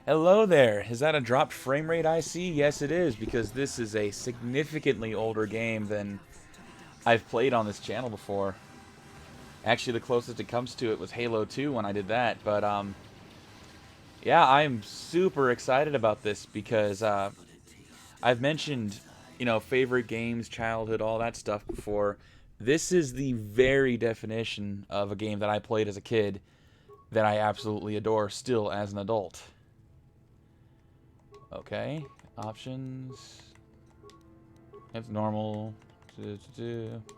Hello there. Is that a dropped frame rate I see? Yes, it is, because this is a significantly older game than I've played on this channel before. Actually, the closest it comes to it was Halo 2 when I did that. But, yeah, I'm super excited about this because I've mentioned, favorite games, childhood, all that stuff before. This is the very definition of a game that I played as a kid that I absolutely adore still as an adult. Okay, options. It's normal.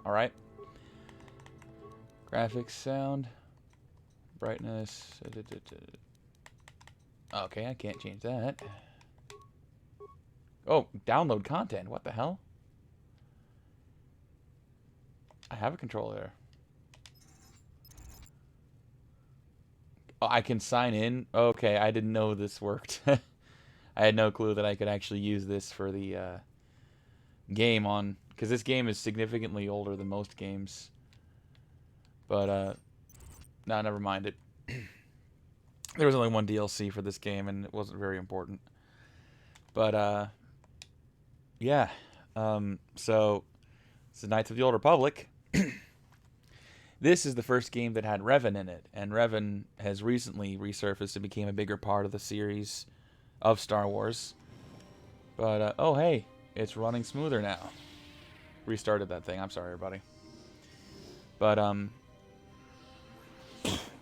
Alright. Graphics, sound, brightness. Okay, I can't change that. Oh, download content. What the hell? I have a controller there. Oh, I can sign in? Okay, I didn't know this worked. I had no clue that I could actually use this for the game on... Because this game is significantly older than most games. But, no, never mind it. There was only one DLC for this game, and it wasn't very important. But, yeah. So, this is Knights of the Old Republic. This is the first game that had Revan in it, and Revan has recently resurfaced and became a bigger part of the series of Star Wars. But, oh, hey, it's running smoother now. Restarted that thing. I'm sorry, everybody. But,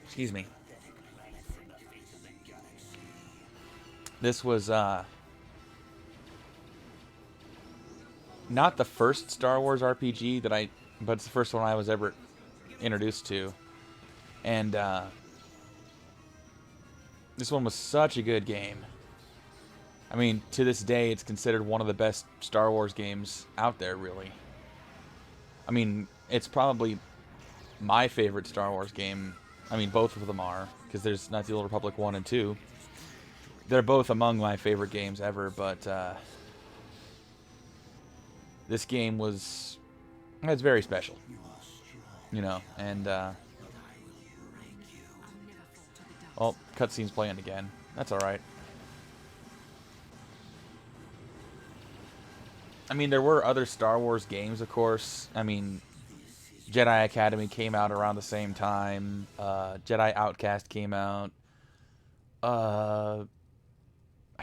excuse me. This was, not the first Star Wars RPG but it's the first one I was ever introduced to. And, this one was such a good game. I mean, to this day, it's considered one of the best Star Wars games out there, really. I mean, it's probably my favorite Star Wars game. I mean, both of them are, because there's Knights of the Old Republic 1 and 2. They're both among my favorite games ever, but this game it's very special. And, oh, cutscene's playing again. That's alright. I mean, there were other Star Wars games, of course. I mean, Jedi Academy came out around the same time. Jedi Outcast came out. I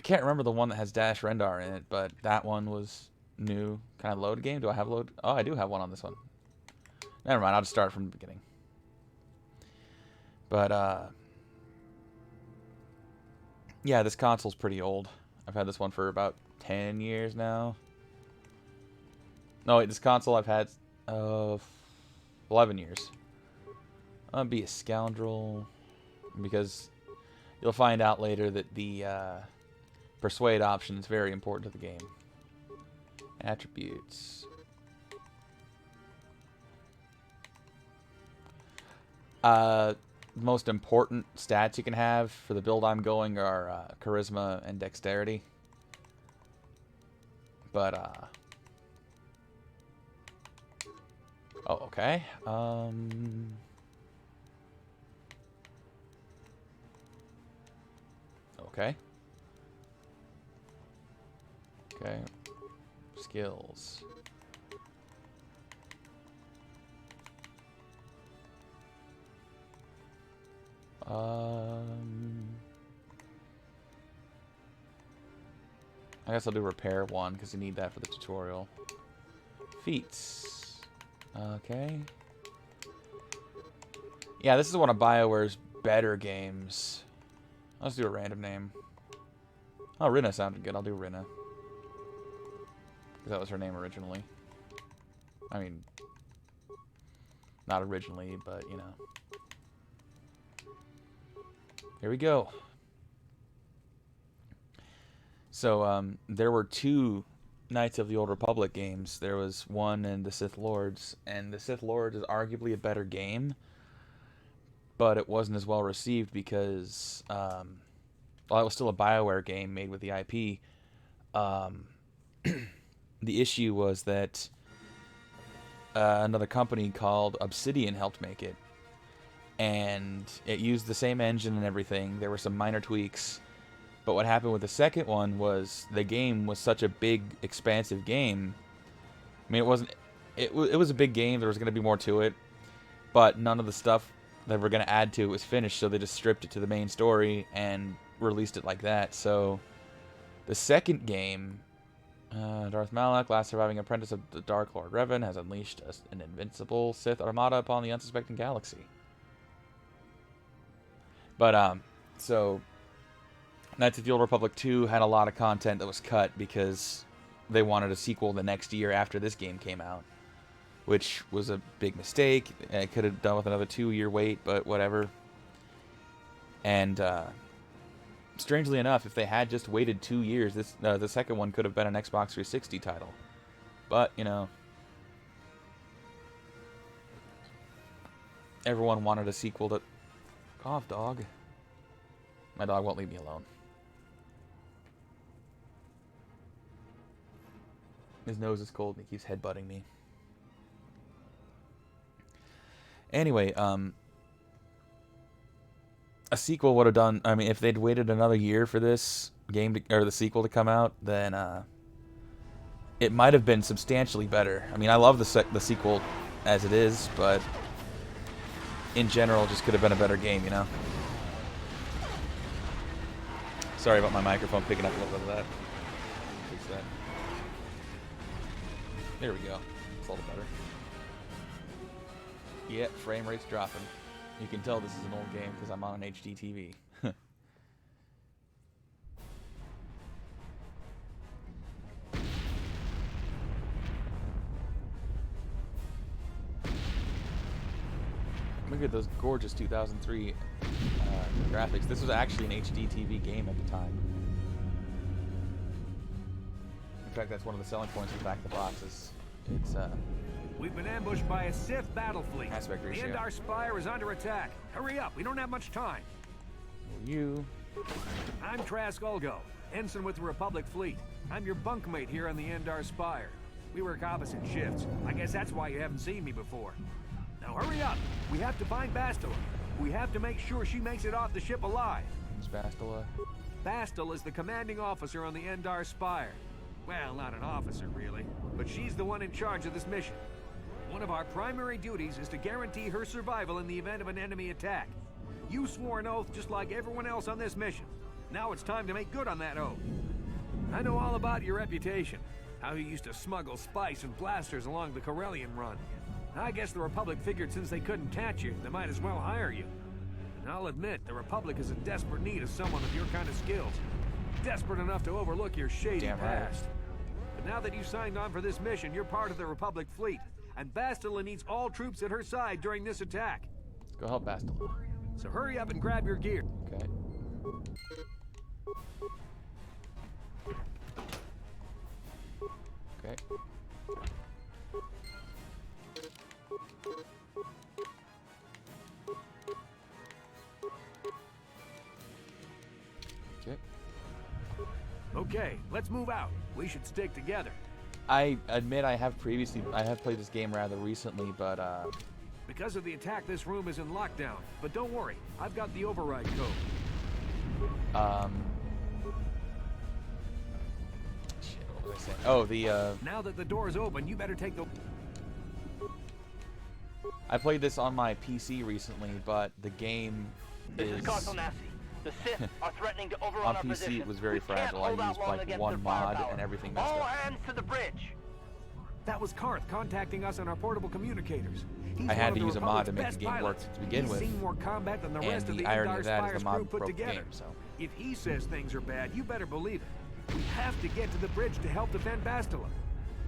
can't remember the one that has Dash Rendar in it, but that one was new. Can I load a game? Do I have load? Oh, I do have one on this one. Never mind, I'll just start from the beginning. But, yeah, this console's pretty old. I've had this one for about 10 years now. No, wait, this console I've had 11 years. I'm gonna be a scoundrel because you'll find out later that the persuade option is very important to the game. Attributes. Most important stats you can have for the build I'm going are charisma and dexterity. But, oh, okay. Okay. Okay. Skills. I guess I'll do repair 1 because you need that for the tutorial. Feats. Okay. Yeah, this is one of BioWare's better games. Let's do a random name. Oh, Rinna sounded good. I'll do Rinna. Because that was her name originally. I mean, not originally, but, you know. Here we go. So, there were 2 Knights of the Old Republic games. There was one and the Sith Lords. And the Sith Lords is arguably a better game. But it wasn't as well received because, well, it was still a BioWare game made with the IP. The issue was that another company called Obsidian helped make it. And it used the same engine and everything. There were some minor tweaks. But what happened with the second one was the game was such a big, expansive game. I mean, it wasn't. It was a big game. There was going to be more to it, but none of the stuff that we're going to add to it was finished. So they just stripped it to the main story and released it like that. So the second game, Darth Malak, last surviving apprentice of the Dark Lord Revan, has unleashed an invincible Sith armada upon the unsuspecting galaxy. But so Knights of the Old Republic 2 had a lot of content that was cut because they wanted a sequel the next year after this game came out, which was a big mistake. It could have done with another 2-year wait, but whatever. And strangely enough, if they had just waited 2 years, the second one could have been an Xbox 360 title. But, you know, everyone wanted a sequel to... Cough, dog. My dog won't leave me alone. His nose is cold and he keeps headbutting me. Anyway, a sequel would have done... I mean, if they'd waited another year for this game to, or the sequel to come out, then it might have been substantially better. I mean, I love the sequel as it is, but in general, it just could have been a better game, you know? Sorry about my microphone picking up a little bit of that. Fix that. There we go. It's a little better. Yeah, frame rate's dropping. You can tell this is an old game because I'm on an HD TV. Look at those gorgeous 2003 graphics. This was actually an HD TV game at the time. In fact, that's one of the selling points of Back the Box. It's We've been ambushed by a Sith battle fleet. Aspect ratio. And our spire is under attack. Hurry up, we don't have much time. You. I'm Trask Ulgo, ensign with the Republic fleet. I'm your bunkmate here on the Endar Spire. We work opposite shifts. I guess that's why you haven't seen me before. Now hurry up. We have to find Bastila. We have to make sure she makes it off the ship alive. Who's Bastila? Bastila is the commanding officer on the Endar Spire. Well, not an officer, really, but she's the one in charge of this mission. One of our primary duties is to guarantee her survival in the event of an enemy attack. You swore an oath just like everyone else on this mission. Now it's time to make good on that oath. I know all about your reputation, how you used to smuggle spice and blasters along the Corellian run. I guess the Republic figured since they couldn't catch you, they might as well hire you. And I'll admit, the Republic is in desperate need of someone of your kind of skills. Desperate enough to overlook your shady past. But now that you've signed on for this mission, you're part of the Republic fleet. And Bastila needs all troops at her side during this attack. Let's go help Bastila. So hurry up and grab your gear. Okay. Okay. Okay. Okay, let's move out. We should stick together. I admit I have played this game rather recently, but Because of the attack, this room is in lockdown. But don't worry, I've got the override code. Shit, what was I saying? Oh, Now that the door is open, you better take the... I played this on my PC recently, but the game This is Consul Nassi. The Sith are threatening to overrun on our PC position. it was very We can't fragile. I hold out used long like against one their mod firepower. and everything messed All up. hands to the bridge. That was Karth contacting us on our portable communicators. He's I had one to of use the a mod to Republic's make the best game work pilots. to begin He's with. seen more combat than the And rest of the the irony Endar of that is Spire's the mod crew put broke the together. game, so. If he says things are bad, you better believe it. We have to get to the bridge to help defend Bastila.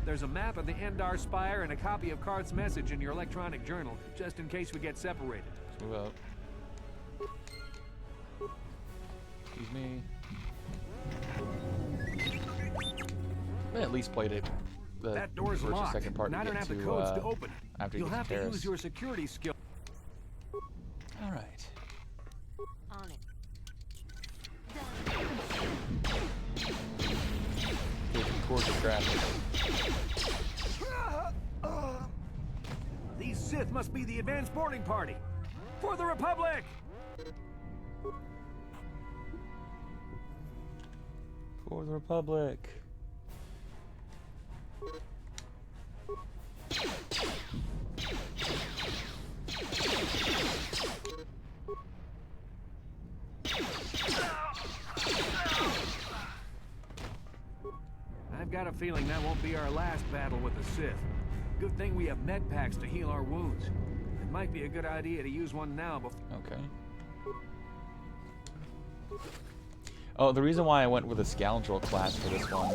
There's a map of the Endar Spire and a copy of Karth's message in your electronic journal, just in case we get separated. Let's move out. Excuse me. I at least played it. That door's first or locked, second part and I to don't get have the to, codes to open it. after you You'll get have to to Taris. use your security skill. All right. On it. Here's some gorgeous graphics. These Sith must be the advanced boarding party. For the Republic! For the Republic. I've got a feeling that won't be our last battle with the Sith. Good thing we have med packs to heal our wounds. It might be a good idea to use one now before... Okay. Oh, the reason why I went with a Scoundrel class for this one.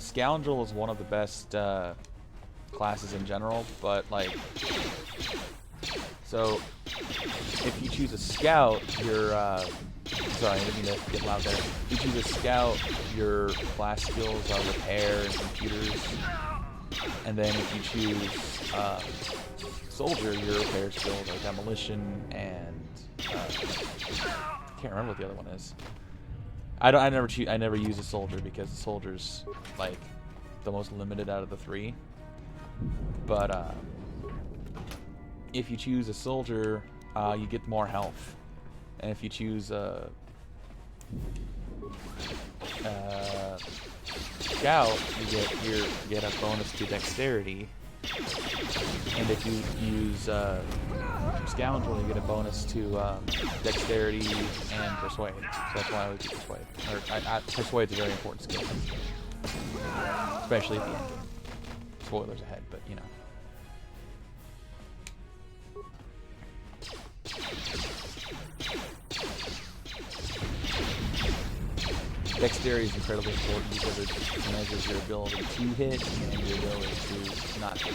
Scoundrel is one of the best classes in general, but like... So, if you choose a Scout, you're... sorry, I didn't mean to get loud there. If you choose a Scout, your class skills are repair and computers. And then if you choose Soldier, your repair skills are demolition and... I can't remember what the other one is. I never use a Soldier because the Soldier's like the most limited out of the three. But if you choose a Soldier, you get more health, and if you choose a Scout, you get a bonus to Dexterity, and if you use Scoundrel, you get a bonus to Dexterity and Persuade. So that's why I would do Persuade. Persuade's a very important skill, especially at the end game. Spoilers ahead, but you know. Dexterity is incredibly important because it measures your ability to hit and your ability to not hit.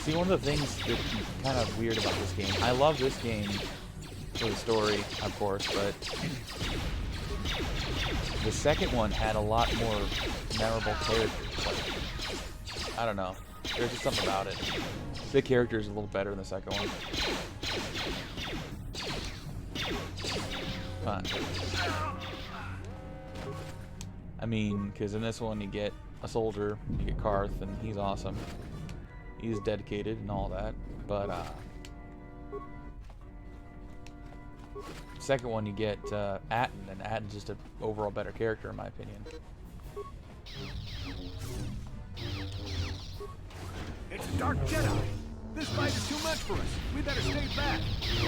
See, one of the things that's kind of weird about this game, I love this game for the story, of course, but the second one had a lot more memorable characters. Like, I don't know. There's just something about it. The characters are a little better in the second one. Fun. I mean, because in this one you get a Soldier, you get Karth, and he's awesome. He's dedicated and all that, but second one you get Atton, and Atton's just an overall better character in my opinion. It's a Dark Jedi! This fight is too much for us. We better stay back.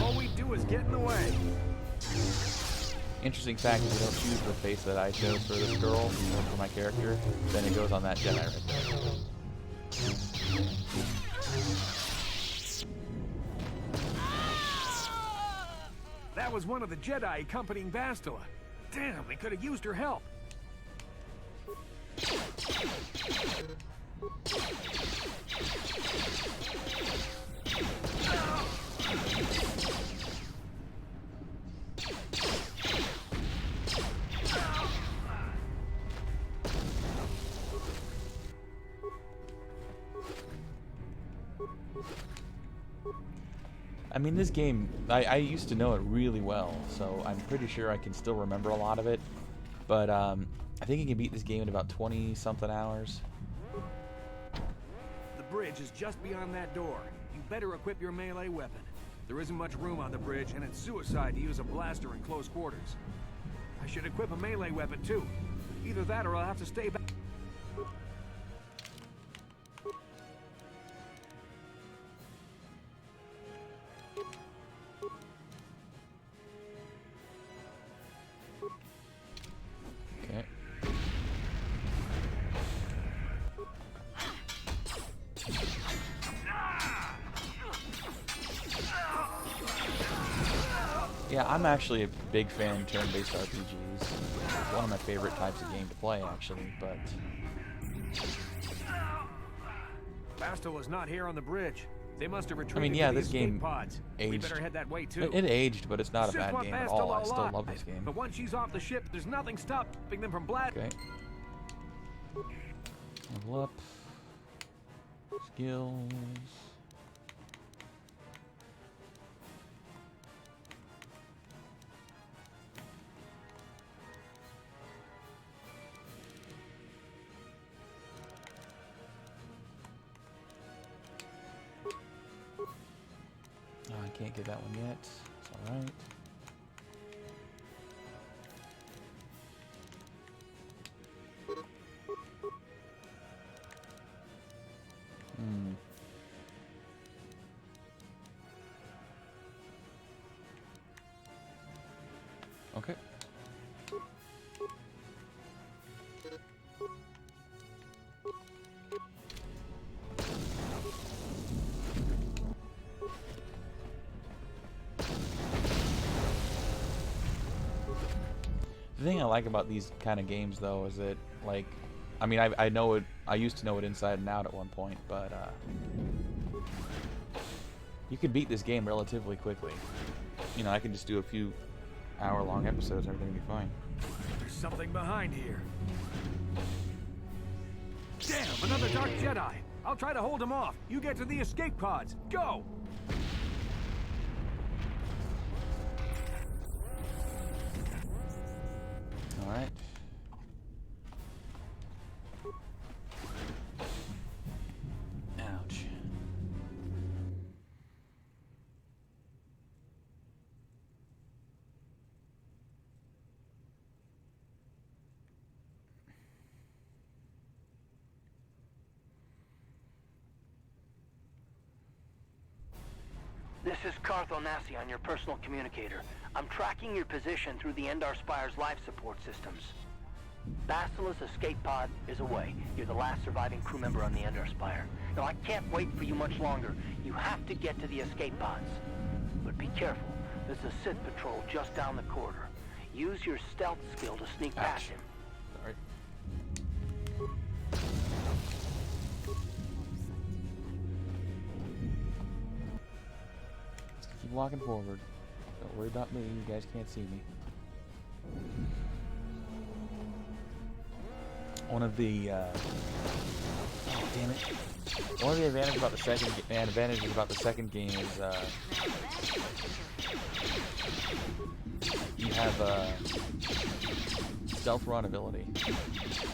All we do is get in the way. Interesting fact, if you don't choose the face that I chose for this girl, or for my character, then it goes on that Jedi right there. That was one of the Jedi accompanying Bastila. Damn, we could have used her help. I mean, this game, I used to know it really well, so I'm pretty sure I can still remember a lot of it. But I think you can beat this game in about 20-something hours. The bridge is just beyond that door. You better equip your melee weapon. There isn't much room on the bridge, and it's suicide to use a blaster in close quarters. I should equip a melee weapon, too. Either that or I'll have to stay back. Okay. Yeah, I'm actually a big fan of turn-based RPGs. It's one of my favorite types of game to play, actually, but... Bastila's not here on the bridge. They must have retreated I mean, yeah, to the this escape game pods. We aged. better head that way, too. It aged, but it's not a Sith bad want game at Bastila all. I still alive. love this game. But once she's off the ship, there's nothing stopping them from Okay. Level up. Skills. Can't get that one yet. It's alright. Okay. The thing I like about these kind of games, though, is that, like, I mean, I know it. I used to know it inside and out at one point, but you can beat this game relatively quickly. You know, I can just do a few hour-long episodes and everything will be fine. There's something behind here. Damn, another Dark Jedi. I'll try to hold him off. You get to the escape pods. Go! All right. Ouch. This is Cartho Nassi on your personal communicator. I'm tracking your position through the Endar Spire's life support systems. Basila's escape pod is away. You're the last surviving crew member on the Endar Spire. Now, I can't wait for you much longer. You have to get to the escape pods. But be careful. There's a Sith patrol just down the corridor. Use your stealth skill to sneak past him. Sorry. Just keep walking forward. Don't worry about me. You guys can't see me. One of the oh damn it! One of the advantages about the second game is you have stealth run ability,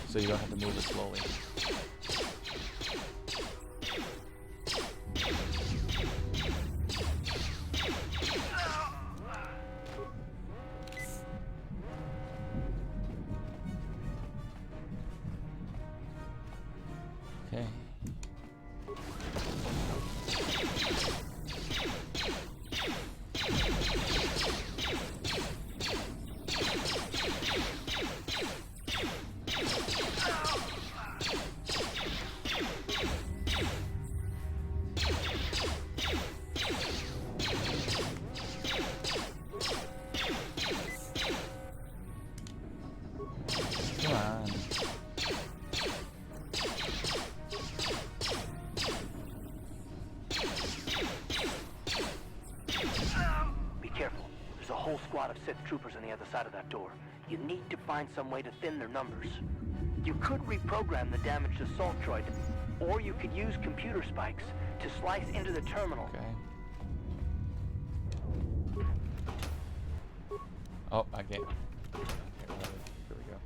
so you don't have to move as slowly. Okay. Come on. Be careful. There's a whole squad of Sith troopers on the other side of that door. You need to find some way to thin their numbers. You could reprogram the damaged assault droid, or you could use computer spikes to slice into the terminal. Okay. Oh, I can't. Okay, here we go.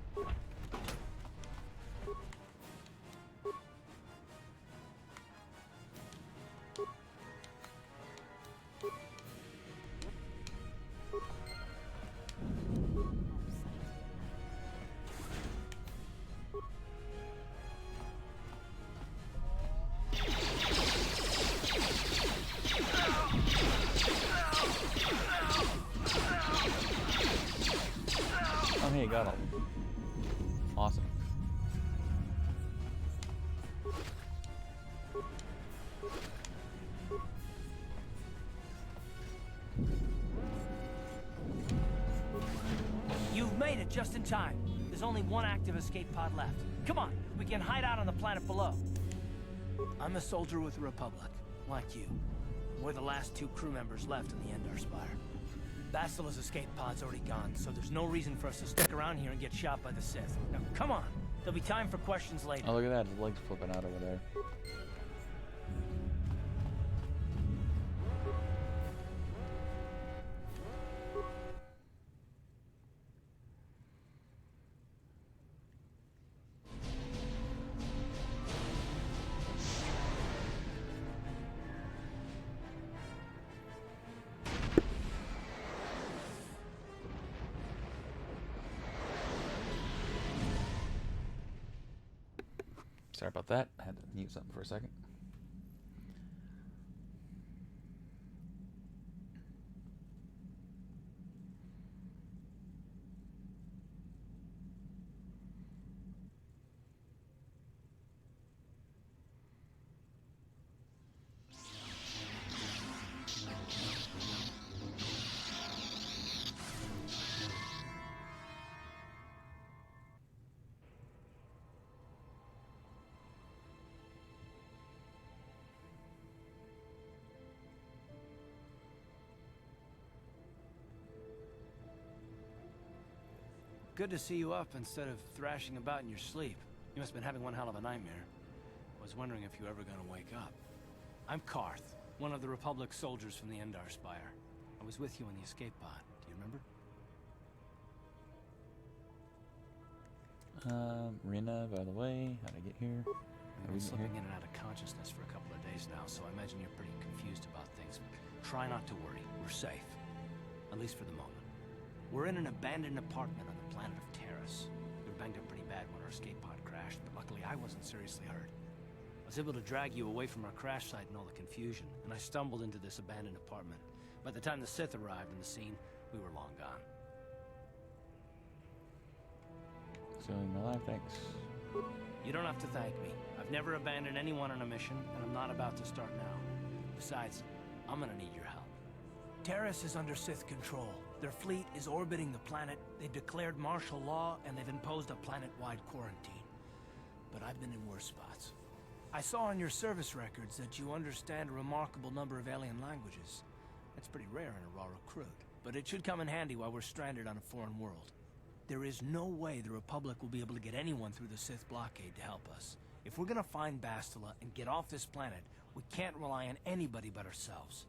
Oh, hey, got him. Awesome. You've made it just in time. There's only one active escape pod left. Come on, we can hide out on the planet below. I'm a soldier with the Republic, like you. We're the last two crew members left on the Endar Spire. Basila's escape pod's already gone, so there's no reason for us to stick around here and get shot by the Sith. Now, come on. There'll be time for questions later. Oh, look at that. His leg's flipping out over there. Sorry about that. I had to mute something for a second. Good to see you up instead of thrashing about in your sleep. You must have been having one hell of a nightmare. I was wondering if you were ever gonna wake up. I'm Karth, one of the Republic soldiers from the Endar Spire. I was with you in the escape pod. Do you remember? Rina, by the way, how'd I get here? I've been slipping in and out of consciousness for a couple of days now, so I imagine you're pretty confused about things. Try not to worry. We're safe. At least for the moment. We're in an abandoned apartment on the planet of Taris. We were banged up pretty bad when our escape pod crashed, but luckily I wasn't seriously hurt. I was able to drag you away from our crash site and all the confusion, and I stumbled into this abandoned apartment. By the time the Sith arrived on the scene, we were long gone. Saving my life, thanks. You don't have to thank me. I've never abandoned anyone on a mission, and I'm not about to start now. Besides, I'm gonna need your help. Taris is under Sith control. Their fleet is orbiting the planet, they've declared martial law, and they've imposed a planet-wide quarantine. But I've been in worse spots. I saw on your service records that you understand a remarkable number of alien languages. That's pretty rare in a raw recruit, but it should come in handy while we're stranded on a foreign world. There is no way the Republic will be able to get anyone through the Sith blockade to help us. If we're gonna find Bastila and get off this planet, we can't rely on anybody but ourselves.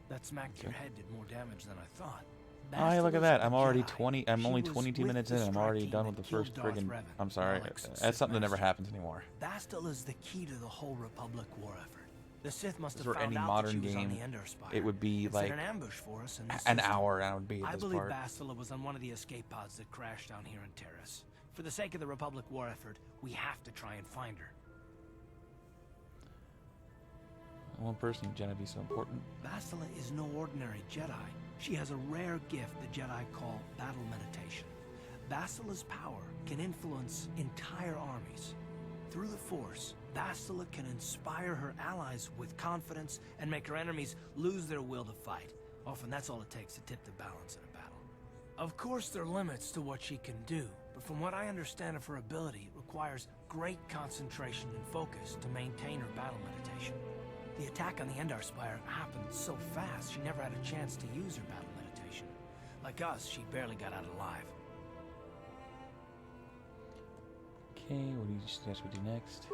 That smack to your head did more damage than I thought. Oh, hey, look at that. I'm already Jedi. I'm only She was 22 with minutes the in. I'm strike already team done with that the first killed Darth friggin'... Revan, I'm sorry. Alex, That's Sith something that never Master. happens anymore. Bastila is the key to the whole Republic war effort. The Sith must have For found any out modern that she was on game, the Endar Spire. it would be and set like an ambush for us in the an system. hour, and I would be at I this believe part. Bastila was on one of the escape pods that crashed down here in Taris. For the sake of the Republic war effort, we have to try and find her. One person in Jedi be so important. Bastila is no ordinary Jedi. She has a rare gift the Jedi call battle meditation. Bastila's power can influence entire armies. Through the Force, Bastila can inspire her allies with confidence and make her enemies lose their will to fight. Often that's all it takes to tip the balance in a battle. Of course there are limits to what she can do, but from what I understand of her ability, it requires great concentration and focus to maintain her battle meditation. The attack on the Endar Spire happened so fast, she never had a chance to use her battle meditation. Like us, she barely got out alive. Okay, what do you suggest we do next?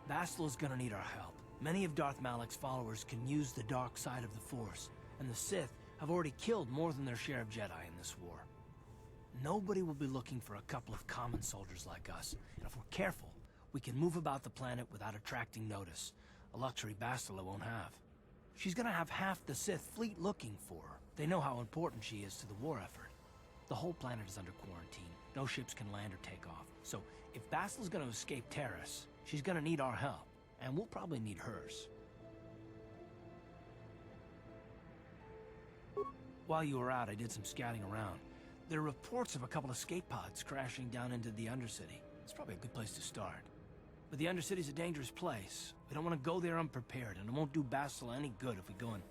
Bastila's gonna need our help. Many of Darth Malak's followers can use the dark side of the Force, and the Sith have already killed more than their share of Jedi in this war. Nobody will be looking for a couple of common soldiers like us, and if we're careful, we can move about the planet without attracting notice, a luxury Bastila won't have. She's gonna have half the Sith fleet looking for her. They know how important she is to the war effort. The whole planet is under quarantine. No ships can land or take off. So, if Bastila's gonna escape Taris, she's gonna need our help, and we'll probably need hers. While you were out, I did some scouting around. There are reports of a couple of escape pods crashing down into the Undercity. It's probably a good place to start. But the Undercity's a dangerous place. We don't want to go there unprepared, and it won't do Bastila any good if we go in.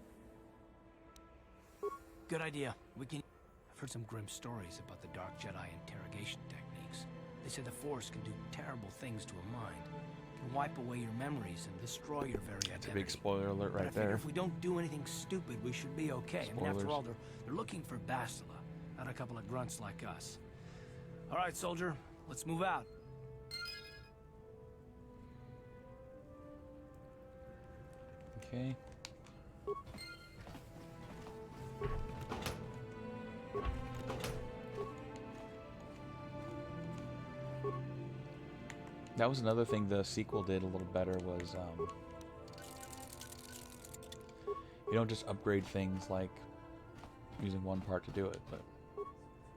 Good idea. I've heard some grim stories about the Dark Jedi interrogation techniques. They say the Force can do terrible things to a mind. It can wipe away your memories and destroy your very identity. That's a big spoiler alert But I right figure there. if we don't do anything stupid, we should be okay. I mean, after all, they're looking for Bastila, not a couple of grunts like us. All right, soldier, let's move out. Okay. That was another thing the sequel did a little better was you don't just upgrade things like using one part to do it, but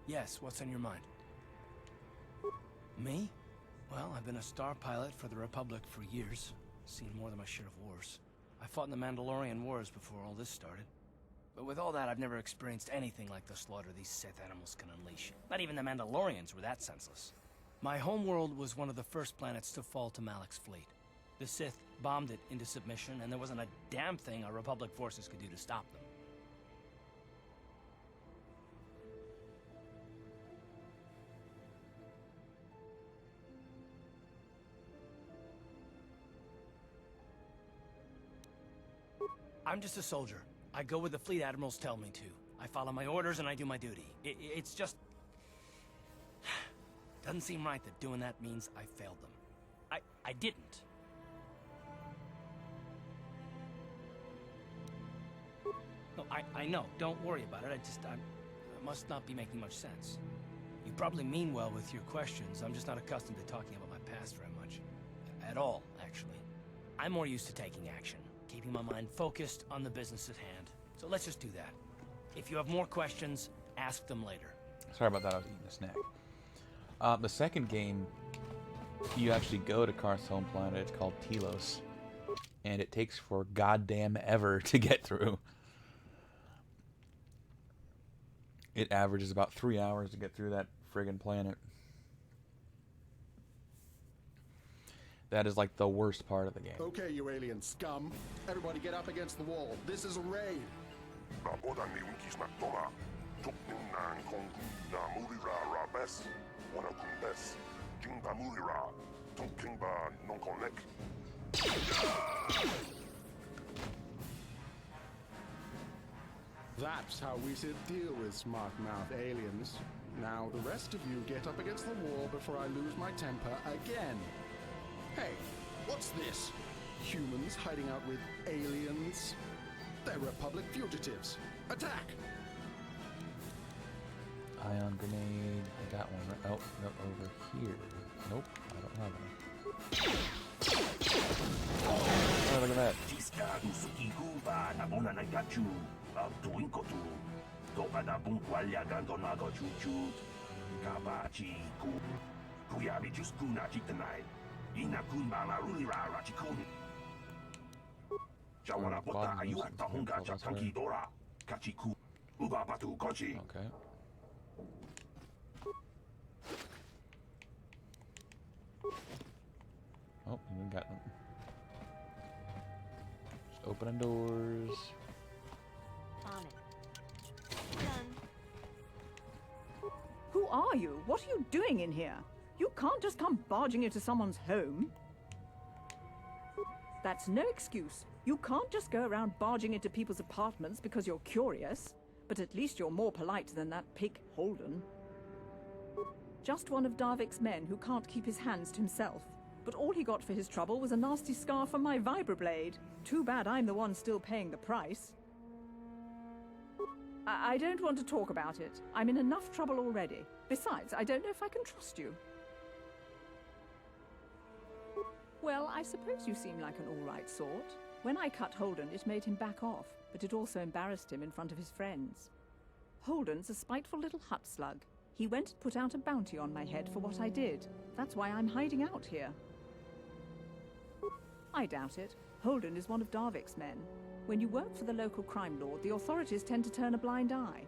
Yes, what's on your mind? Me? Well, I've been a star pilot for the Republic for years. Seen more than my share of wars. I fought in the Mandalorian Wars before all this started. But with all that, I've never experienced anything like the slaughter these Sith animals can unleash. Not even the Mandalorians were that senseless. My homeworld was one of the first planets to fall to Malak's fleet. The Sith bombed it into submission, and there wasn't a damn thing our Republic forces could do to stop them. I'm just a soldier. I go where the fleet admirals tell me to. I follow my orders and I do my duty. It's just... Doesn't seem right that doing that means I failed them. I didn't. No, I know. Don't worry about it. I must not be making much sense. You probably mean well with your questions. I'm just not accustomed to talking about my past very much. At all, actually. I'm more used to taking action. Keeping my mind focused on the business at hand. So let's just do that. If you have more questions, ask them later. Sorry about that, I was eating a snack. The second game, you actually go to Karth's home planet. It's called Telos. And it takes for goddamn ever to get through. It averages about 3 hours to get through that friggin' planet. That is like the worst part of the game. Okay, you alien scum. Everybody get up against the wall. This is a raid. That's how we should deal with smart-mouth aliens. Now, the rest of you get up against the wall before I lose my temper again. Hey, what's this? Humans hiding out with aliens? They're Republic fugitives. Attack! Ion grenade. I got one. Oh, no, over here. Nope, I don't have one. Oh, look at that. Okay. Oh, we got them. Just opening doors. On it. Done. Who are you? What are you doing in here? You can't just come barging into someone's home. That's no excuse. You can't just go around barging into people's apartments because you're curious. But at least you're more polite than that pig Holden. Just one of Darvik's men who can't keep his hands to himself. But all he got for his trouble was a nasty scar from my vibroblade. Too bad I'm the one still paying the price. I don't want to talk about it. I'm in enough trouble already. Besides, I don't know if I can trust you. Well, I suppose you seem like an all-right sort. When I cut Holden, it made him back off, but it also embarrassed him in front of his friends. Holden's a spiteful little hut slug. He went and put out a bounty on my head for what I did. That's why I'm hiding out here. I doubt it. Holden is one of Darvik's men. When you work for the local crime lord, the authorities tend to turn a blind eye.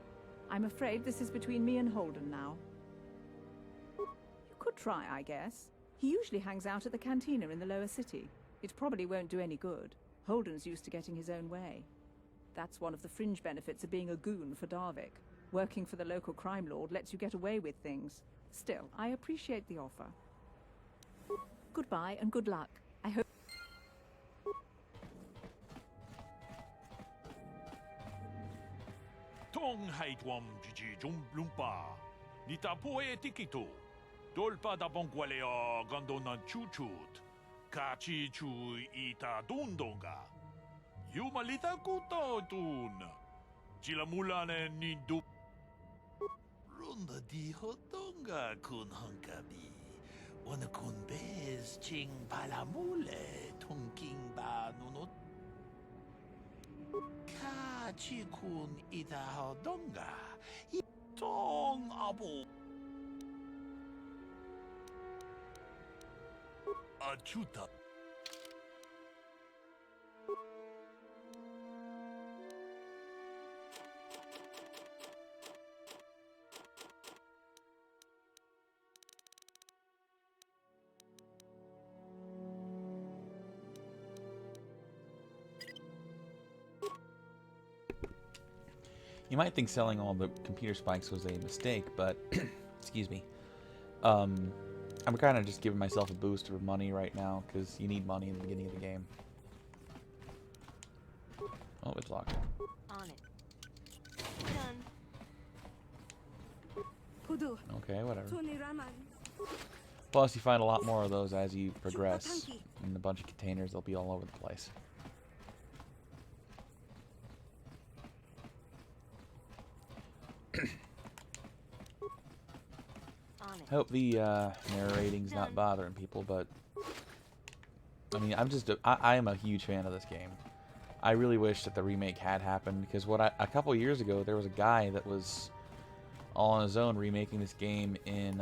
I'm afraid this is between me and Holden now. You could try, I guess. He usually hangs out at the cantina in the lower city. It probably won't do any good. Holden's used to getting his own way. That's one of the fringe benefits of being a goon for Darvik. Working for the local crime lord lets you get away with things. Still, I appreciate the offer. Goodbye and good luck. I hope... Tong haitwam jiji jumblumpa. Nitapo e tikito. Dolpa da bongualeo gondonan chuchut. Kachi chu ita dundonga. Yumalita kuto tun. Chilamulane ni du. Runda di hotonga kun hankabi. Wana kun bez ching palamule tongking ba nunot. Kachi kun ita hodonga. Tong abo. Achuta. You might think selling all the computer spikes was a mistake, but excuse me. I'm kind of just giving myself a boost of money right now because you need money in the beginning of the game. Oh, it's locked. On it. Done. Okay, whatever. Plus, you find a lot more of those as you progress. In a bunch of containers, they'll be all over the place. I hope the narrating's not bothering people, but I mean, I am a huge fan of this game. I really wish that the remake had happened because a couple years ago there was a guy that was all on his own remaking this game in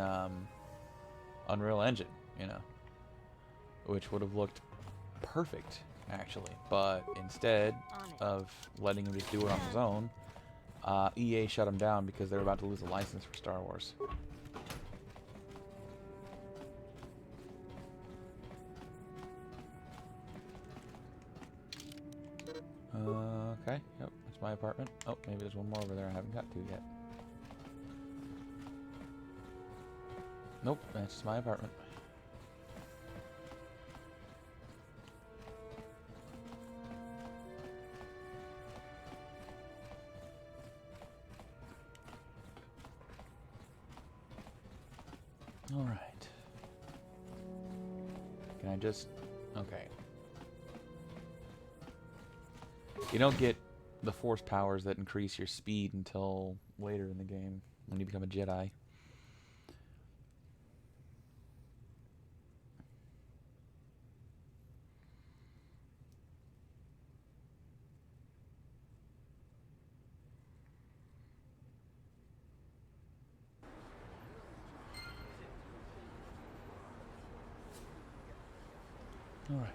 Unreal Engine, you know, which would have looked perfect actually, but instead of letting him just do it on his own, EA shut him down because they were about to lose the license for Star Wars. Okay, yep, that's my apartment. Oh, maybe there's one more over there I haven't got to yet. Nope, that's just my apartment. Alright. Can I just... Okay. You don't get the force powers that increase your speed until later in the game, when you become a Jedi. Alright.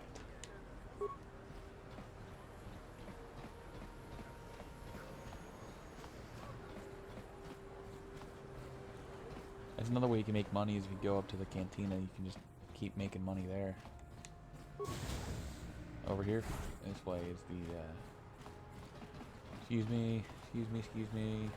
That's another way you can make money is if you go up to the cantina, you can just keep making money there. Over here, this way is the, excuse me, excuse me, excuse me.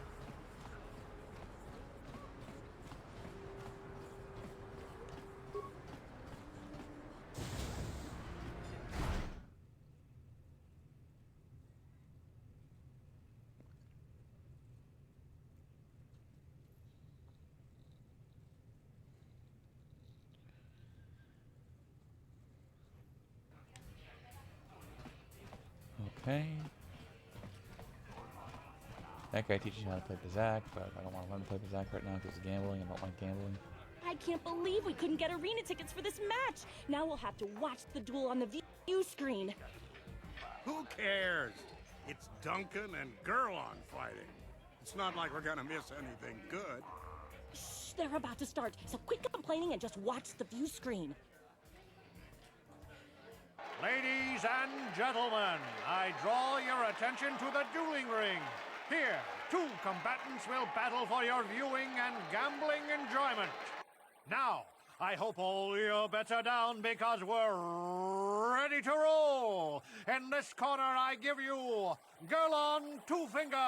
Okay. That guy teaches you how to play Bazak, but I don't want to learn to play Bazak right now because of gambling. I don't like gambling. I can't believe we couldn't get arena tickets for this match. Now we'll have to watch the duel on the view screen. Who cares? It's Duncan and Gurlon fighting. It's not like we're gonna miss anything good. Shh, they're about to start, so quit complaining and just watch the view screen. Ladies and gentlemen, I draw your attention to the dueling ring. Here, two combatants will battle for your viewing and gambling enjoyment. Now, I hope all your bets are down because we're ready to roll. In this corner, I give you Gurlon Two Fingers.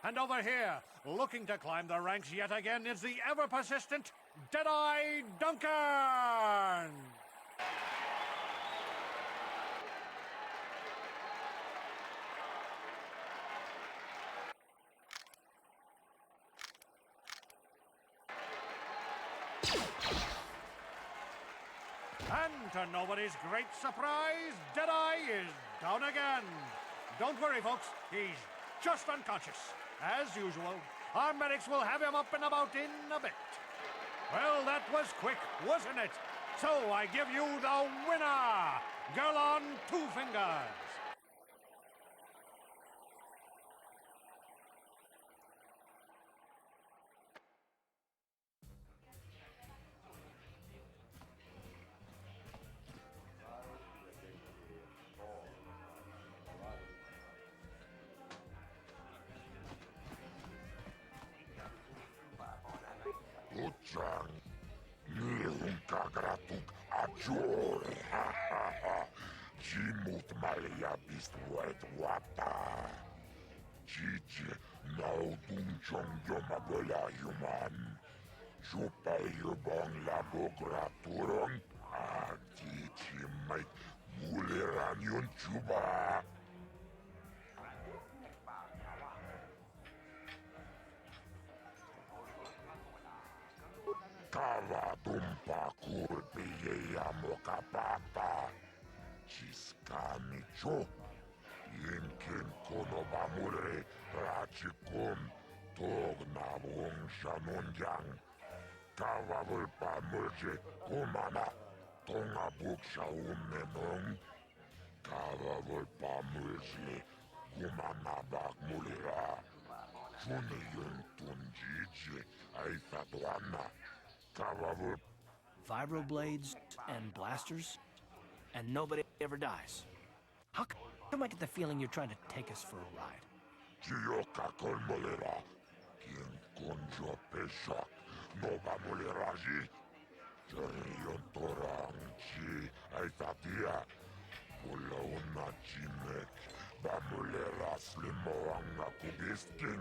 And over here, looking to climb the ranks yet again, is the ever-persistent Deadeye Duncan. And to nobody's great surprise, Deadeye is down again. Don't worry, folks. He's just unconscious. As usual, our medics will have him up and about in a bit. Well, that was quick, wasn't it? So I give you the winner, Gurlon Two Fingers. Jimut Malia Bistwet Wata. Chichi Naudung Chong Yomabela Human. Chupa Yubong Labogra Turong. Chichi Mike Muleranion Chuba. Kava Dumpa Kurbiya Mokapata. Chiskamicho. Yinkin Konobamure Rachikum Tognabung Shanunjang Kavavul Pamurje Kumana Tongabuk Shaunenung Kavavul Pamurje Kumana Bak Mulira Juniyun Tunjiji Aifatuana Kavavul Vibroblades and blasters, and nobody ever dies. How come I get the feeling you're trying to take us for a ride? Chioka Kolmolera Kin Konjo Peshak Nova Muleraji Jarion Toranchi Aitatia Pulauna Chinek Bamulera Slimoanga Kubiskin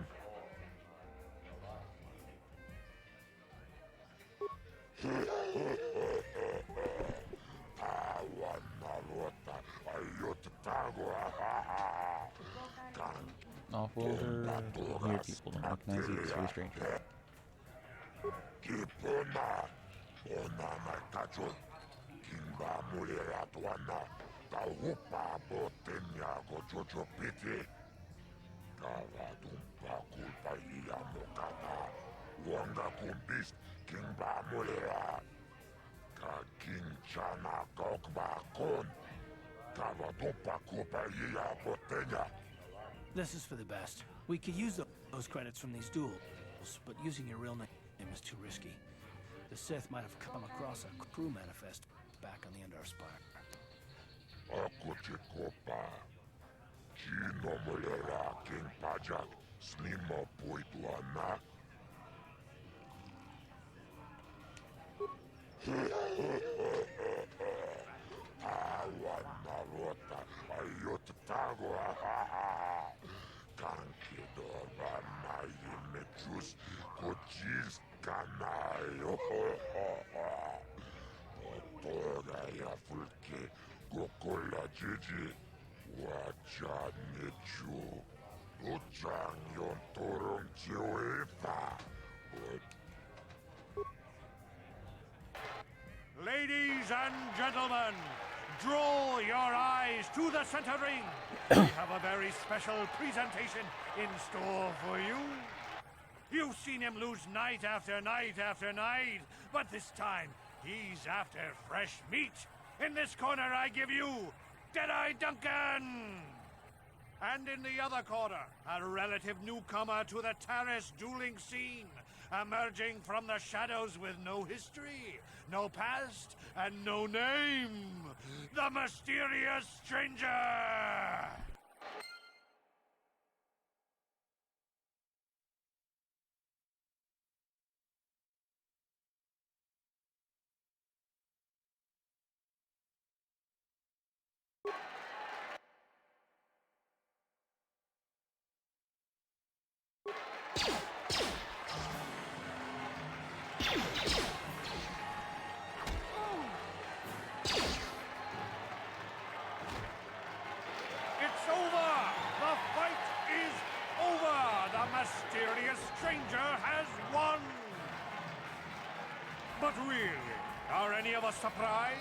Tawanarota Ayotagua Off-worlder, weird people don't recognize you, it's very strange. Kipuna Onana Kacho Kimba Mulera Tuana Kaupa Botenya Gochocho Piti Kavadumpa Kulpa Iya Mokata Wanga Kumbis Kimba Mulera Kakinchana Kokba Kon Kavadumpa Kulpa Iya Botenya. This is for the best. We could use those credits from these duels, but using your real name is too risky. The Sith might have come across a crew manifest back on the Endar Spire. Akochikopa Chino Mulera King Pajak Snima Poituana Awanarota Ayotagua Kankidova Nayimechus Kochis Kanayo Otoga Yafulke Gokola Gigi Wachanichu Uchang Yon Torong Chioefa Ladies and gentlemen, draw your eyes to the center ring. We have a very special presentation in store for you. You've seen him lose night after night after night, but this time he's after fresh meat. In this corner I give you Deadeye Duncan! And in the other corner, a relative newcomer to the Taris dueling scene, emerging from the shadows with no history, no past, and no name, the mysterious stranger! It's over! The fight is over! The mysterious stranger has won! But really, are any of us surprised?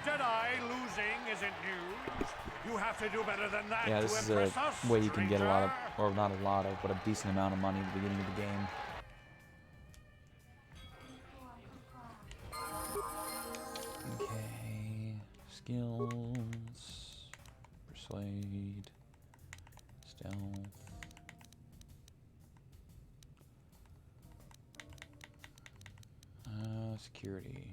Deadeye losing isn't news. You have to do better than that Yeah, to this is impress a us, way you can get a lot of, stranger. or not a lot of, but a decent amount of money at the beginning of the game. Okay, skills, persuade, stealth. Security.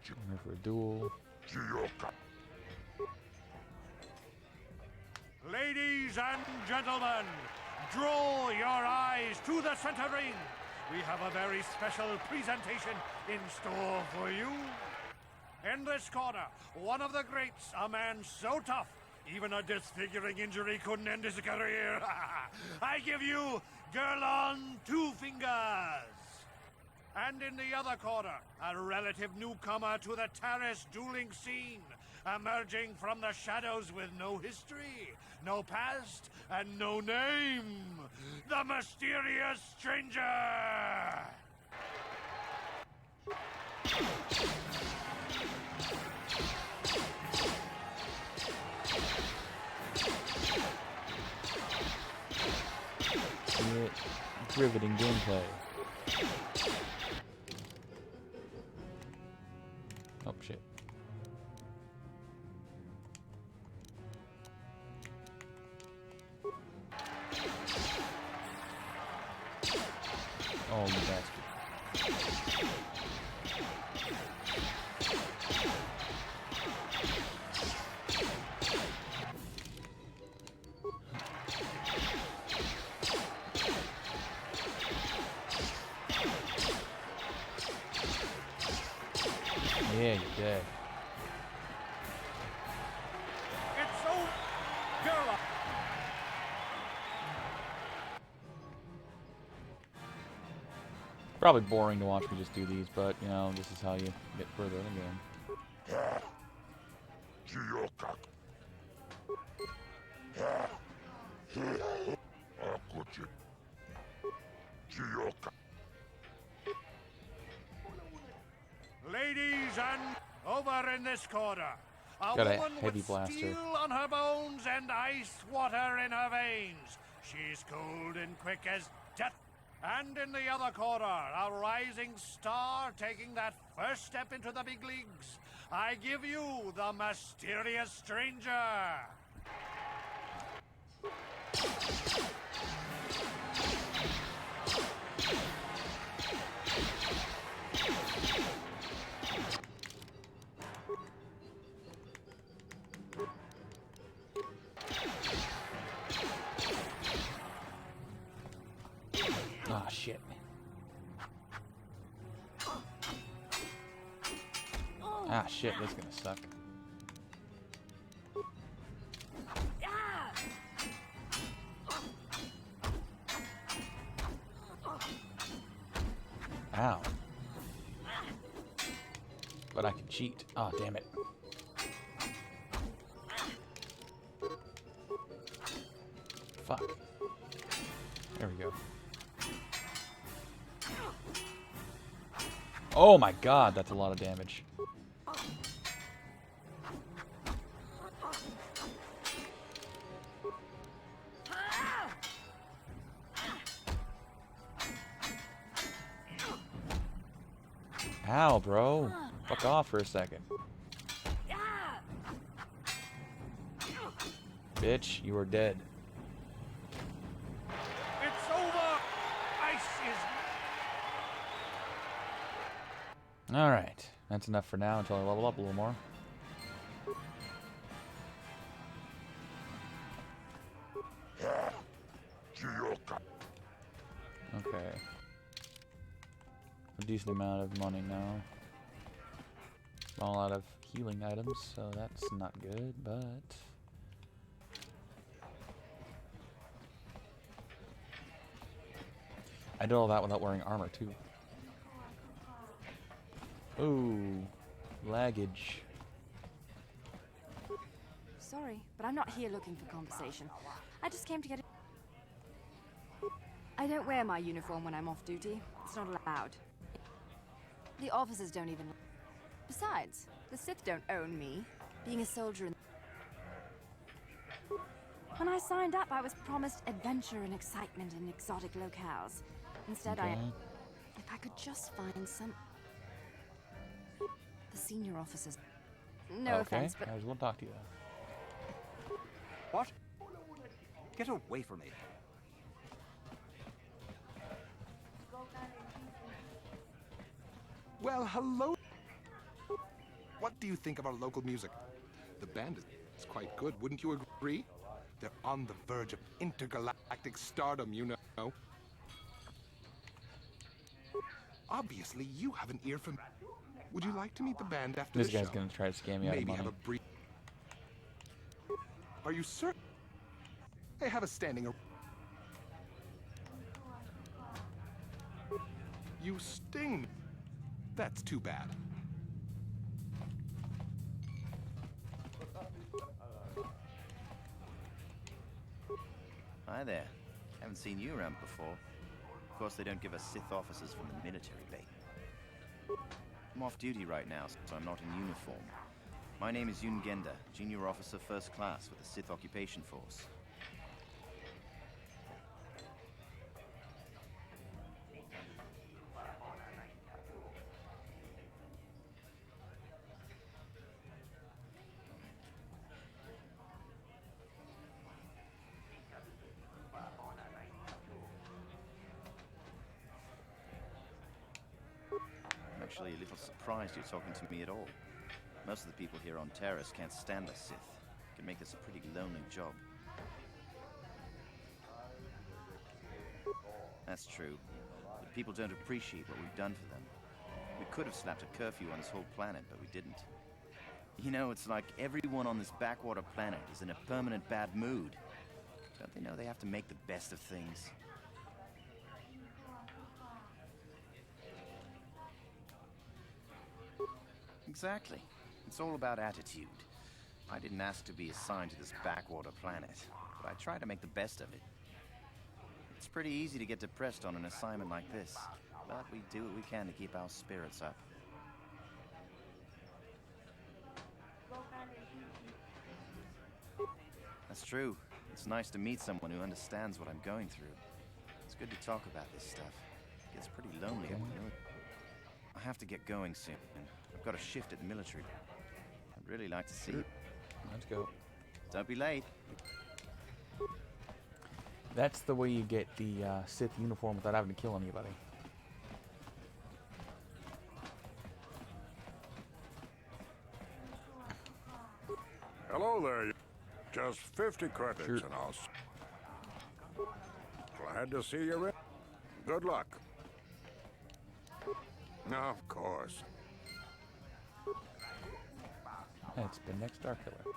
Here for a duel. Gioca. Ladies and gentlemen, draw your eyes to the center ring. We have a very special presentation in store for you. In this corner, one of the greats, a man so tough, even a disfiguring injury couldn't end his career. I give you Girl on Two Fingers. And in the other corner, a relative newcomer to the Taris dueling scene, emerging from the shadows with no history, no past, and no name, the mysterious stranger! Riveting gameplay. Oh shit. Oh, you bastard. Yeah, you're dead. It's so... Girl! Probably boring to watch me just do these, but you know, this is how you get further in the game. Gioca. Akuchi. Gioca. Ladies and over in this corner, a Got a woman heavy with blaster. steel on her bones and ice water in her veins. She's cold and quick as death. And in the other corner, a rising star taking that first step into the big leagues. I give you the mysterious stranger. Ah, shit. Ah, shit, that's gonna suck. Ow. But I can cheat. Ah, damn it. Fuck. There we go. Oh my god, that's a lot of damage. Ow, bro. Fuck off for a second. Bitch, you are dead. It's over. Ice is... Alright, that's enough for now until I level up a little more. Gioca. Okay. A decent amount of money now. All out of healing items, so that's not good, but... I did all that without wearing armor, too. Ooh, laggage. Sorry, but I'm not here looking for conversation. I just came to get it. I don't wear my uniform when I'm off duty. It's not allowed. The officers don't even... Besides, the Sith don't own me. Being a soldier in... When I signed up, I was promised adventure and excitement in exotic locales. Instead, Okay. If I could just find some... The senior officers... No offense, but... I just want to talk to you. What? Get away from me. Well, hello. What do you think of our local music? The band is quite good, wouldn't you agree? They're on the verge of intergalactic stardom, you know. Obviously, you have an ear for... Would you like to meet the band after This the guy's show? gonna try to scam me out of Maybe money. have a brief... Are you certain? They have a standing... You sting. That's too bad. Hi there. Haven't seen you around before. Of course, they don't give us Sith officers from the military base. I'm off duty right now, so I'm not in uniform. My name is Yun Genda, Junior Officer First Class with the Sith Occupation Force. I'm actually a little surprised you're talking to me at all. Most of the people here on Taris can't stand the Sith. It can make this a pretty lonely job. That's true. But people don't appreciate what we've done for them. We could have slapped a curfew on this whole planet, but we didn't. You know, it's like everyone on this backwater planet is in a permanent bad mood. Don't they know they have to make the best of things? Exactly. It's all about attitude. I didn't ask to be assigned to this backwater planet, but I try to make the best of it. It's pretty easy to get depressed on an assignment like this, but we do what we can to keep our spirits up. That's true. It's nice to meet someone who understands what I'm going through. It's good to talk about this stuff. It gets pretty lonely up in the military. I have to get going soon. I've got a shift at the military. I'd really like to see you. Let's go. Don't be late. That's the way you get the Sith uniform without having to kill anybody. Hello there. Just 50 credits Sure. and I'll... Glad to see you in. Good luck. Of course. It's been next Star Killer.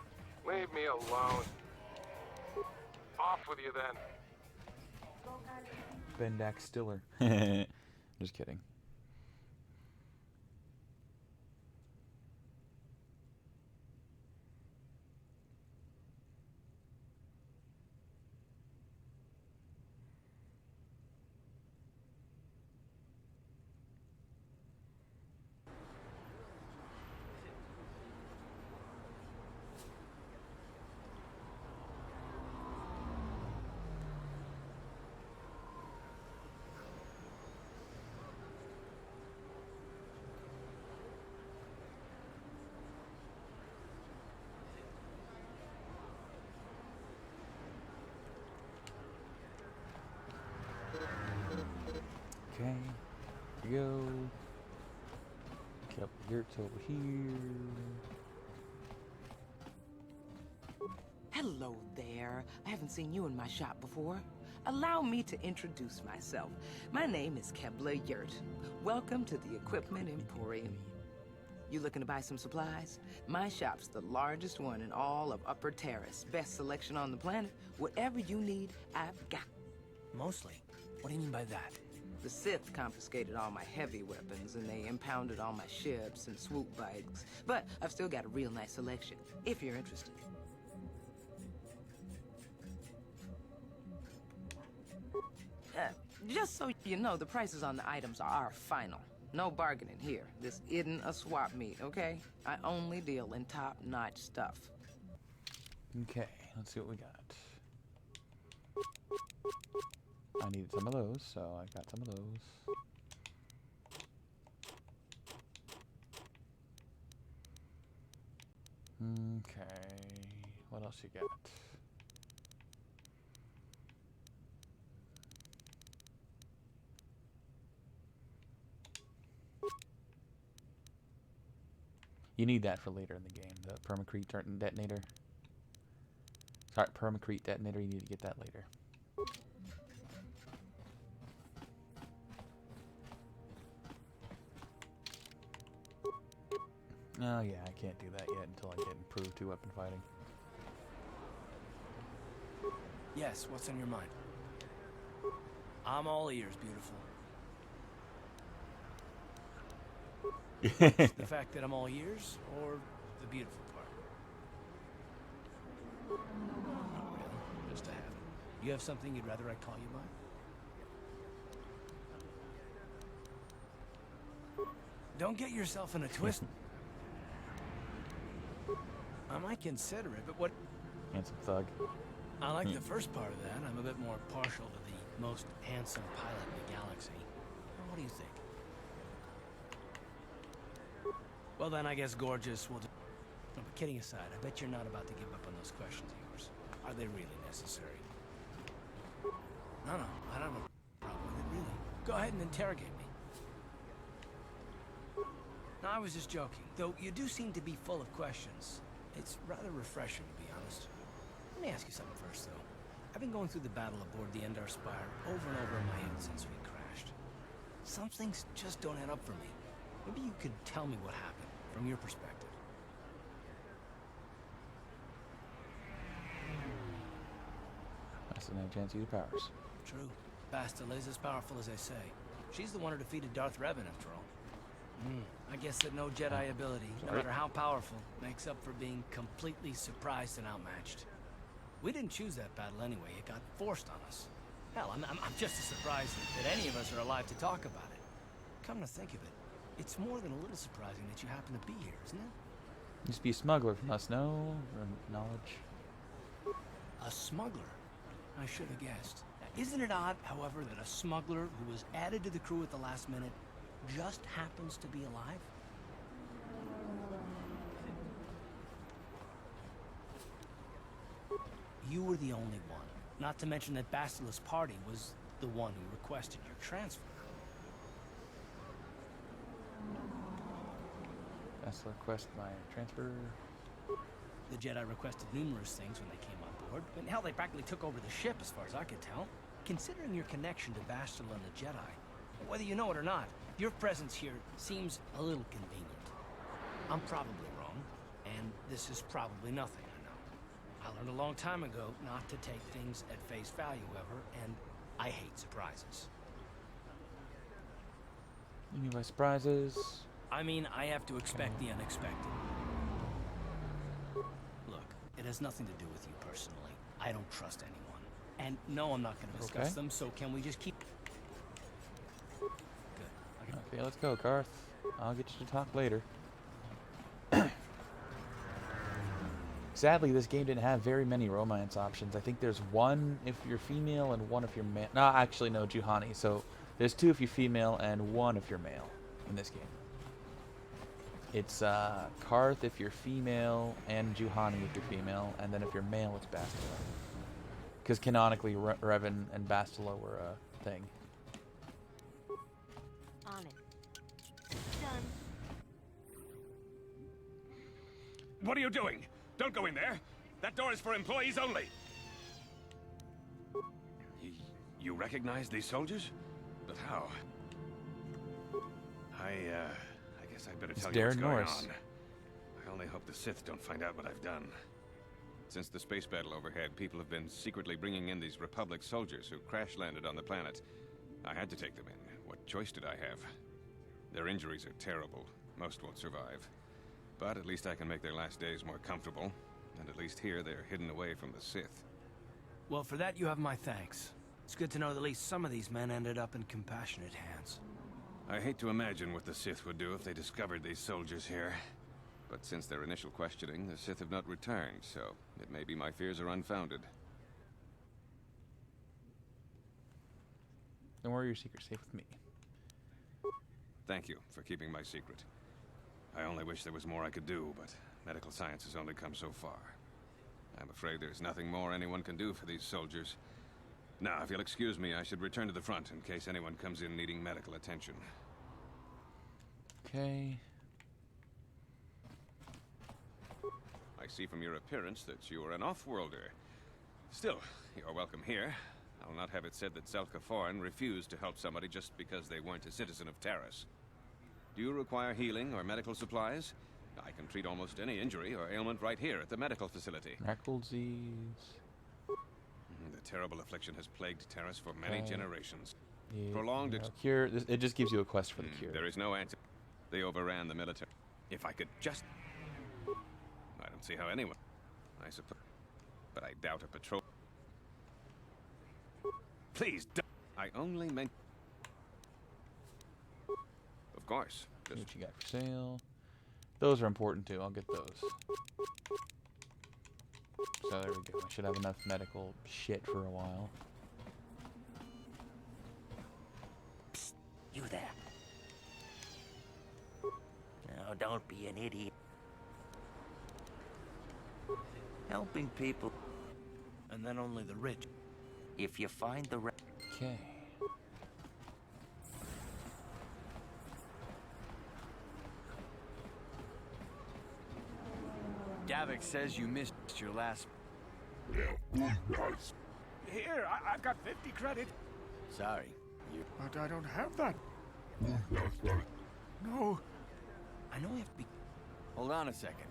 Leave me alone. Off with you then. Bendak Stiller. Just kidding. Okay, here we go. Get up yurts over here. Hello there. I haven't seen you in my shop before. Allow me to introduce myself. My name is Kebla Yurt. Welcome to the Equipment Emporium. You looking to buy some supplies? My shop's the largest one in all of Upper Terrace. Best selection on the planet. Whatever you need, I've got. Mostly? What do you mean by that? The Sith confiscated all my heavy weapons, and they impounded all my ships and swoop bikes. But I've still got a real nice selection, if you're interested. Just so you know, the prices on the items are final. No bargaining here. This isn't a swap meet, okay? I only deal in top-notch stuff. Okay, let's see what we got. I needed some of those, so I got some of those. Okay, what else you got? You need that for later in the game, the permacrete detonator. Sorry, permacrete detonator, you need to get that later. Oh yeah, I can't do that yet until I get improved to weapon fighting. Yes, what's on your mind? I'm all ears, beautiful. The fact that I'm all ears, or the beautiful part? Not really, just a habit. You have something you'd rather I call you by? Don't get yourself in a twist. I might consider it, but what... Handsome thug. I like the first part of that. I'm a bit more partial to the most handsome pilot in the galaxy. What do you think? Well then, I guess gorgeous will do. No, but kidding aside, I bet you're not about to give up on those questions of yours. Are they really necessary? No, I don't have a problem with it, really. Go ahead and interrogate me. No, I was just joking. Though you do seem to be full of questions. It's rather refreshing, to be honest. Let me ask you something first, though. I've been going through the battle aboard the Endar Spire over and over in my head since we crashed. Some things just don't add up for me. Maybe you could tell me what happened, from your perspective. That's an chance to use powers. True. Bastila is as powerful as I say. She's the one who defeated Darth Revan, after all. I guess that no Jedi ability, no matter how powerful, makes up for being completely surprised and outmatched. We didn't choose that battle anyway. It got forced on us. Hell, I'm just as surprised that any of us are alive to talk about it. Come to think of it, it's more than a little surprising that you happen to be here, isn't it? Used to be a smuggler from us, no? Knowledge. A smuggler? I should have guessed. Isn't it odd, however, that a smuggler who was added to the crew at the last minute just happens to be alive? You were the only one. Not to mention that Bastila's party was the one who requested your transfer. Bastila request my transfer. The Jedi requested numerous things when they came on board. And hell, they practically took over the ship, as far as I could tell. Considering your connection to Bastila and the Jedi, whether you know it or not, your presence here seems a little convenient. I'm probably wrong, and this is probably nothing, I know. I learned a long time ago not to take things at face value, however, and I hate surprises. You mean by surprises? I mean, I have to expect the unexpected. Look, it has nothing to do with you personally. I don't trust anyone. And no, I'm not going to discuss them, so can we just keep... Okay, let's go, Karth. I'll get you to talk later. Sadly, this game didn't have very many romance options. I think there's one if you're female and one if you're male. No, actually, no, Juhani. So there's two if you're female and one if you're male in this game. It's Karth if you're female and Juhani if you're female, and then if you're male, it's Bastila. Because canonically, Revan and Bastila were a thing. On it. Done. What are you doing? Don't go in there. That door is for employees only. You recognize these soldiers? But how? I guess I'd better tell you what's going on. I only hope the Sith don't find out what I've done. Since the space battle overhead, people have been secretly bringing in these Republic soldiers who crash-landed on the planet. I had to take them in. What choice did I have? Their injuries are terrible. Most won't survive. But at least I can make their last days more comfortable. And at least here, they're hidden away from the Sith. Well, for that, you have my thanks. It's good to know that at least some of these men ended up in compassionate hands. I hate to imagine what the Sith would do if they discovered these soldiers here. But since their initial questioning, the Sith have not returned, so it may be my fears are unfounded. Don't worry, your secret's safe with me. Thank you for keeping my secret. I only wish there was more I could do, but medical science has only come so far. I'm afraid there's nothing more anyone can do for these soldiers. Now, if you'll excuse me, I should return to the front in case anyone comes in needing medical attention. Okay. I see from your appearance that you are an off-worlder. Still, you're welcome here. I'll not have it said that Zelka Foreign refused to help somebody just because they weren't a citizen of Taris. Do you require healing or medical supplies? I can treat almost any injury or ailment right here at the medical facility. Knuckle disease. The terrible affliction has plagued Taris for many generations. Yeah, Prolonged cure. It just gives you a quest for the cure. There is no answer. They overran the military. If I could just... I don't see how anyone... I suppose... But I doubt a patrol... Please don't... I only meant... Of course. See what you got for sale. Those are important too. I'll get those. So there we go. I should have enough medical shit for a while. Psst, you there. Now, don't be an idiot. Helping people. And then only the rich. If you find the right... Okay. Davik says you missed your last... Here, I've got 50 credit. Sorry. But I don't have that. No. I know we have to be... Hold on a second.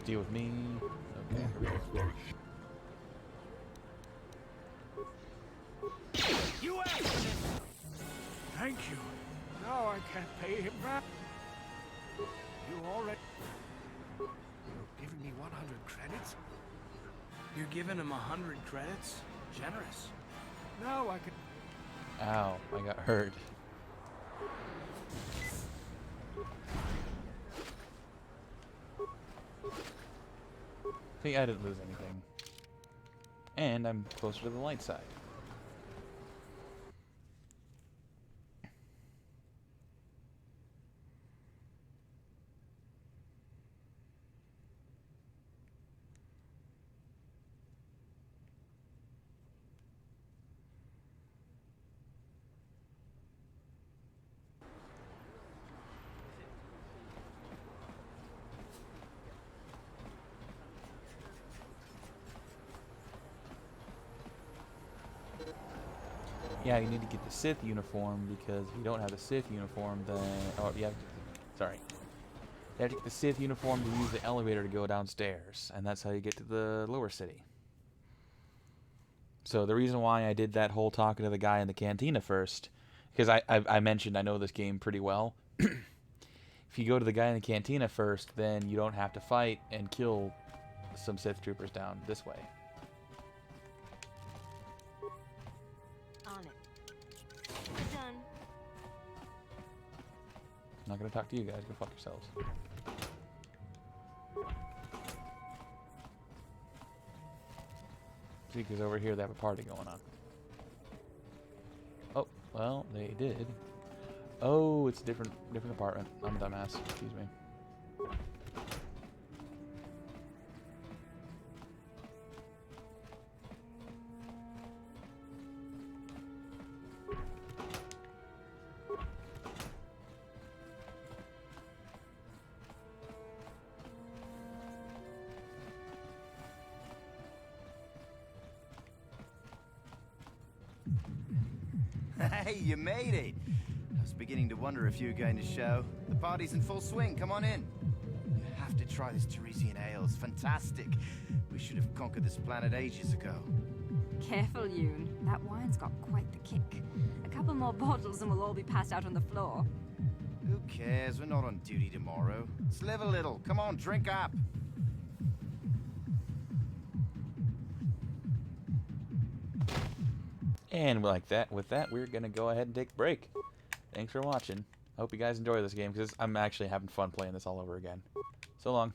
Deal with me. Okay. You asked for this. Thank you. Now I can't pay him back. You already... You're giving me 100 credits? You're giving him 100 credits? Generous. Now I can... Ow, I got hurt. See, I didn't lose anything. And I'm closer to the light side. Yeah, you need to get the Sith uniform, because if you don't have the Sith uniform, then... Oh, you have to... Sorry. You have to get the Sith uniform to use the elevator to go downstairs, and that's how you get to the lower city. So the reason why I did that whole talking to the guy in the cantina first, because I mentioned I know this game pretty well. If you go to the guy in the cantina first, then you don't have to fight and kill some Sith troopers down this way. On it. Done. I'm not gonna talk to you guys. Go fuck yourselves. See, because over here they have a party going on. Oh, well, they did. Oh, it's a different apartment. I'm a dumbass. Excuse me. Hey, you made it! I was beginning to wonder if you were going to show. The party's in full swing, come on in. You have to try this Tarisian ale, it's fantastic. We should have conquered this planet ages ago. Careful, Yoon. That wine's got quite the kick. A couple more bottles and we'll all be passed out on the floor. Who cares? We're not on duty tomorrow. Let's live a little. Come on, drink up. And with that, we're gonna go ahead and take a break. Thanks for watching. I hope you guys enjoy this game, because I'm actually having fun playing this all over again. So long.